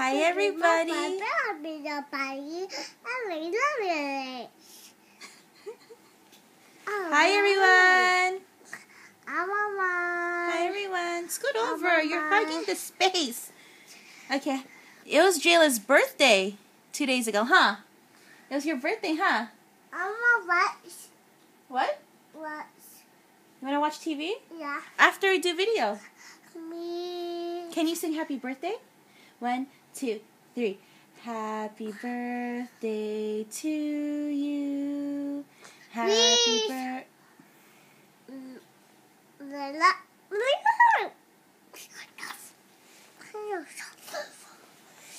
Hi, everybody. Hi, everyone. Hi, everyone. Scoot over. You're hogging the space. Okay. It was Jayla's birthday 2 days ago, huh? It was your birthday, huh? What? You want to watch TV? Yeah. After I do video. Me. Can you sing happy birthday? 1, 2, 3. Happy birthday to you. Happy birthday.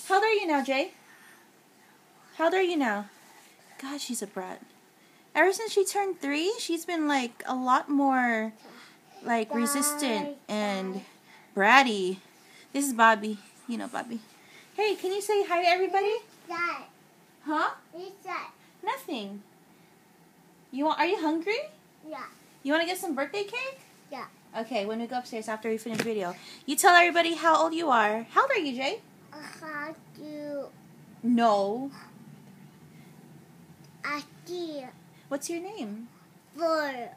How old are you now, Jay? How old are you now? God, she's a brat. Ever since she turned 3, she's been like a lot more like resistant and bratty. This is Bobby. You know Bobby. Hey, can you say hi to everybody? Huh? Nothing. Are you hungry? Yeah. You want to get some birthday cake? Yeah. Okay, when we go upstairs after we finish the video. You tell everybody how old you are. How old are you, Jay? No. What's your name? 4.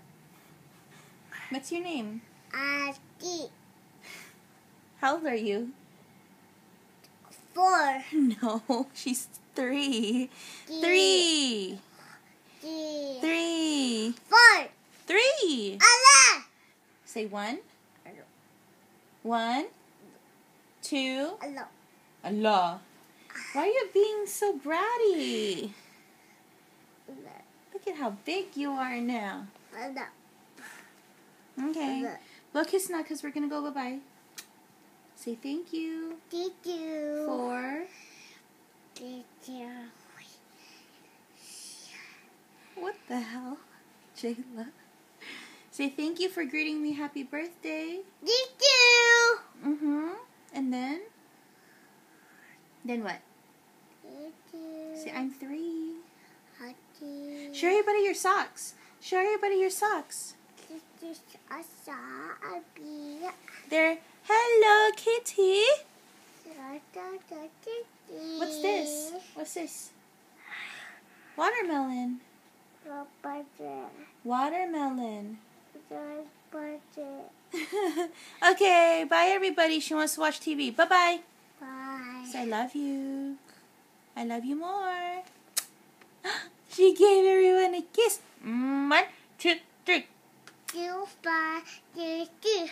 What's your name? 4. How old are you? No, she's 3. 3. 3. 4. 3. Allah. Say 1. 1, 2. Allah. Allah. Why are you being so bratty? Look at how big you are now. Allah. Okay. Well, kiss now because we're going to go bye-bye. Say thank you. Thank you. For. Thank you. What the hell? Jayla. Say thank you for greeting me happy birthday. Thank you. And then? Then what? Thank you. Say I'm 3. Happy. Show everybody your socks. Show everybody your socks. This is a They're Hello Kitty. What's this? What's this? Watermelon. Watermelon. Okay, bye everybody. She wants to watch TV. Bye-bye. Bye. Say I love you. I love you more. She gave everyone a kiss. 1, 2, 3. Goodbye. Thank you.